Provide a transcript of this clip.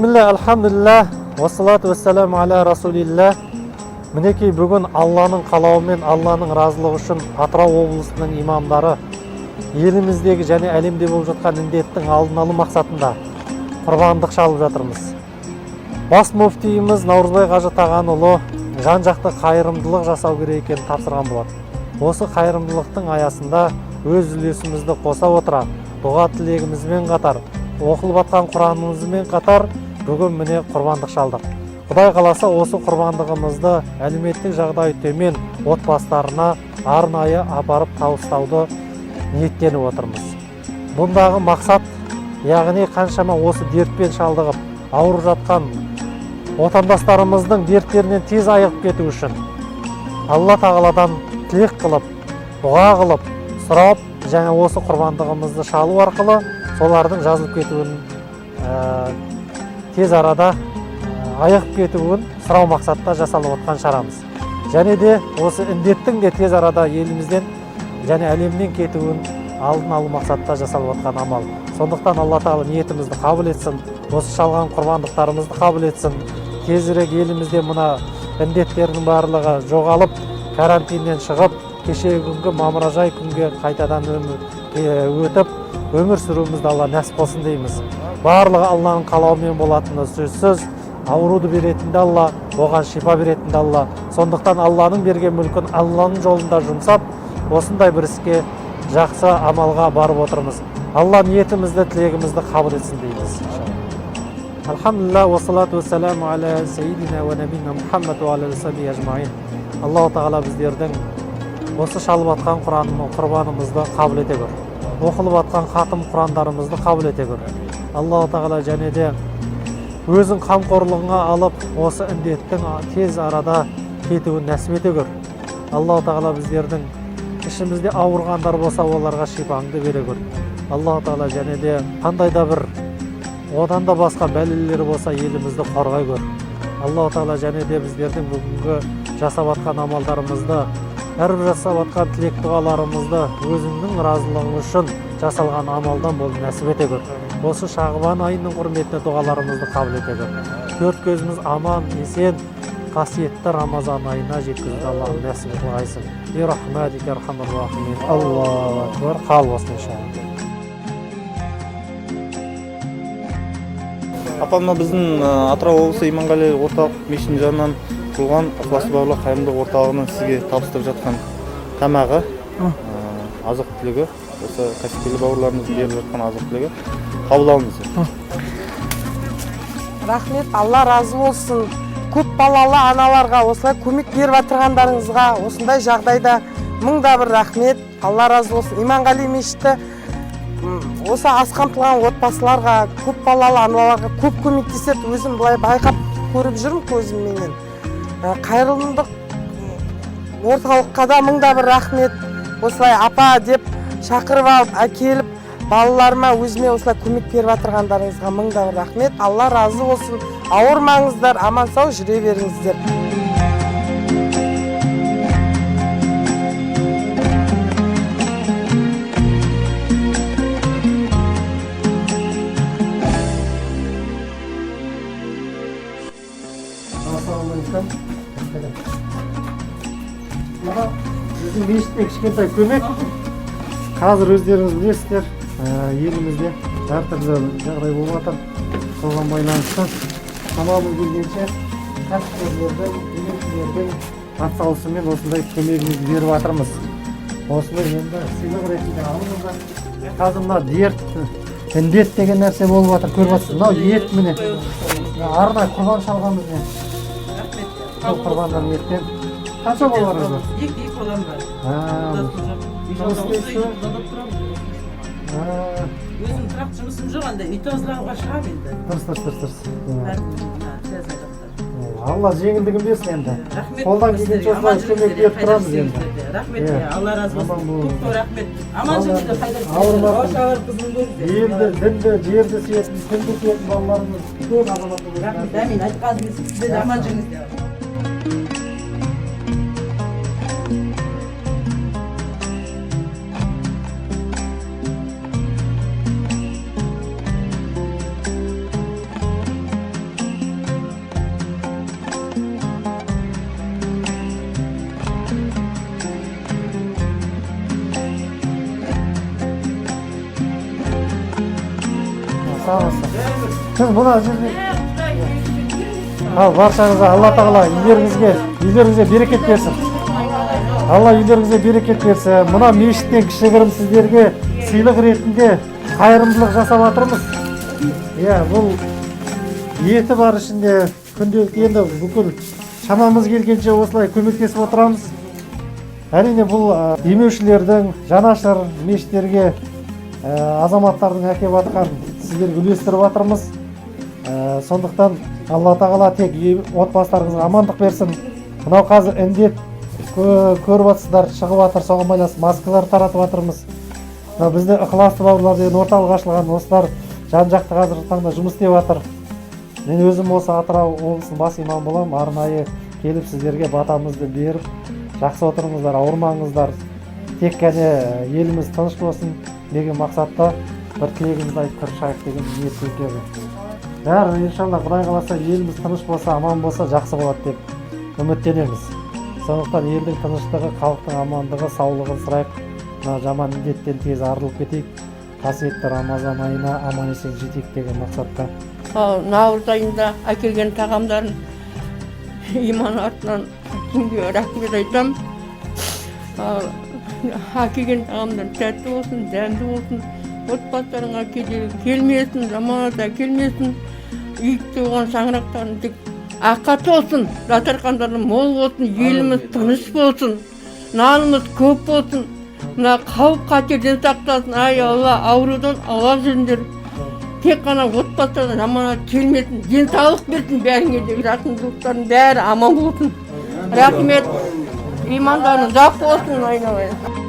Бисмилля, алхамдулилля, вассалату вассаламу аля расулилля. Мінекей бүгін Алланың қалауымен, Алланың разылығы үшін Атырау облысының имамдары еліміздегі және әлемде болып жатқан індеттің алдын алу мақсатында құрбандық шалып жатырмыз. Бас мүфтиіміз Наурызбай Қажы Тағанұлы жан-жақты қайырымдылық жасау керек екенін тапсырған болады. Осы қайырымдылықтың аясында өз үлесімізді қоса отыра, дұға тілегімізбен қатар, оқылып жатқан Құранымызбен қатар бүгін міне құрбандық шалдық. Құдай қаласа осы құрбандығымызды әлеуметтік жағдайы төмен отбасыларына арнайы апарып табыстауды ниеттеніп отырмыз. Бұндағы мақсат, яғни қаншама осы дертпен шалдығып ауырып жатқан отандастарымыздың дерттерінен тез айығып кету үшін Алла тағаладан тілек қылып, дұға қылып, сұрап, және осы құрбандығымызды шалу арқылы солардың жазылып кетуін тез арада айығып кетуін сұрау мақсатта жасалып отқан шарамыз. Және де осы індеттің де тез арада елімізден және әлемнен кетуін алдын алу мақсатта жасалып отқан амал. Сондықтан Алла тағала ниетімізді қабыл етсін, осы шалған құрбандықтарымызды қабыл етсін. Тезірек елімізде мына індеттердің барлығы жоғалып, карантиннен шығып, кешегі күнгі мамыражай күнге қайтадан өтіп, өмір сүруімізді Алла нәсіп болсын дейміз. Барлығы Алланың қалауымен болатыны сөзсіз. Ауруды беретінді Алла, оған шипа беретінді Алла. Сондықтан Алланың берген мүлкін Алланың жолында жұмсап, осындай бір іске жақсы амалға барып отырмыз. Алла ниетімізді, тілегімізді қабыл етсін дейміз. Алхамдулилля, вассалату вассаламу аля сейдина ва набина Мухаммад ва аля сахби ажмаин. Аллаху тағала біздердің осы шалып атқан құрбанымызды қабыл ете көр. Оқылып атқан хатым құрандарымызды қабыл ете көр. Аллаху тағала және де өзің қамқорлығыңа алып, осы індеттің тез арада кетуін нәсіп ете көр. Аллаху тағала біздердің ішімізде ауырғандар болса, оларға шипаңды бере көр. Аллаху тағала және де қандай да бір одан да басқа бәлелері болса, елімізді қорғай көр. Аллаху тағала және де біздердің бүгінгі жасап атқан амалдарымызды, әрбір жасап атқан тілек дұғаларымызды өзіңнің разылығың үшін жасалған амалдан болып нәсіп ете көр. Осы Шағбан айының құрметіне дұғаларымызды қабыл ете көр. Төрт көзіміз аман, есен, қасиетті Рамазан айына жеткізуді Аллахым нәсіп қылғайсың. Бирахматика архамар рахимин. Аллаху акбар. Қабыл болсын иншалла. Апамна біздің Атырау облысы Иманғали орталық мешітінің жанынан құрылған ықыласты балалар қайырымдылық орталығының сізге табыстырып жатқан тамағы, азық түлігі, осы кәсіпкерлер бауырларымыз беріп жатқан азық түлігі қабыл алыңыз. Рахмет, Алла разы болсын. Көп балалы аналарға осылай көмек беріп отырғандарыңызға осындай жағдайда мыңда бір рахмет. Алла разы болсын. Иманғали мешіті осы аз қамтылған отбасыларға, көп балалы аналарға көп көмектеседі. Өзім былай байқап көріп жүрмін көзімменен. Қайырымдылық орталыққа да мыңда бір рахмет. Осылай апа деп шақырып алып, әкеліп, балаларыма, өзіме осылай көмек беріп отырғандарыңызға мыңда бір рахмет. Алла разы болсын. Ауырмаңыздар, аман сау жүре беріңіздер. Біздің мешіттен кішкентай көмек. Қазір өздеріңіз білесіздер, елімізде әртүрлі жағдай болып жатыр. Соған байланысты шамалы келгенше кәсіпкерлердің, демеушілердің атсалысымен осындай көмегімізді беріп жатырмыз. Осыны енді сыйлық ретінде алыңыздар. Қазір мына дерт, індет деген нәрсе болып жатыр, көріп жатсыз. Мынау ет міне. Арнайы құрбан шалғанбыз мен. Сол құрбаннан еттен қанша балаларыңыз бар? Екі балам бар. Өзім тұрақ жұмысым жоқ, анда үй тазалауға шығам енді. Дұрыс. Тез Алла жеңілдігін берсін енді. Рахмет. Қолдан келгенше осылай көмек беріп тұрамыз енді. Рахмет, Алла разы болсын. Көп рахмет. Аман Алла жүргізді, қайда ауырмасын. қызым көрді. Елді, дінді, жерді сүйетін, күнді сүйетін балаларымыз көп азаматтық. Рахмет, әмин, айтқан сізде де аман жүріңіздер. сау болсын. Сіз мына жерде ал баршаңызға Алла тағала үйлеріңізге берекет берсін. Алла үйлеріңізге берекет берсін. Мына мешіттен кішігірім сіздерге сыйлық ретінде қайырымдылық жасап жатырмыз. Иә, бұл еті бар ішінде күнделікті енді бүкіл шамамыз келгенше осылай көмектесіп отырамыз. Әрине бұл демеушілердің жанашыр мешіттерге азаматтардың әкеп жатқан сіздерге үлестіріп жатырмыз. Сондықтан Алла тағала тек отбасыларыңызға амандық берсін. Мынау қазір індет көріп жатсыздар, шығып жатыр, соған байланысты маскалар таратып жатырмыз. Бізде ықыласты бауырлар деген орталық ашылған, осылар жан-жақты қазіргі таңда жұмыс істеп жатыр. Мен өзім осы Атырау облысының бас имамы боламын. Арнайы келіп сіздерге батамызды беріп, жақсы отырыңыздар, ауырмаңыздар. Тек қана еліміз тыныш болсын деген мақсатта бір тілегімізді айтып кіріп шығайық деген ниет білдіремін. Бәрі иншалла Құдай қаласа еліміз тыныш болса, аман болса жақсы болады деп үміттенеміз. Сондықтан елдің тыныштығы, халықтың амандығы, саулығын сұрайық. Мына жаман індеттен тез арылып кетейік. Қасиетті Рамазан айына аман есен жетейік деген мақсатта. Наурыз айында әкелген тағамдарын иман артынан күнге рахмет айтам. Әкелген тағамдар тәтті болсын, дәмді болсын, отбасыларыңа кедергі келмесін, жаманат әкелмесін, үйікте болған шаңырақтарын тек аққа толсын, дастархандарың мол болсын, еліміз тыныш болсын, нанымыз көп болсын, мына қауіп қатерден сақтасын. Ай Алла, аурудан Алла жүріңдер. Тек қана отбасыларына жаманат келмесін, денсаулық берсін, бәріңе де жақындылықтардың бәрі аман болсын. Рахмет, имандарың ұзақ болсын, айналайын.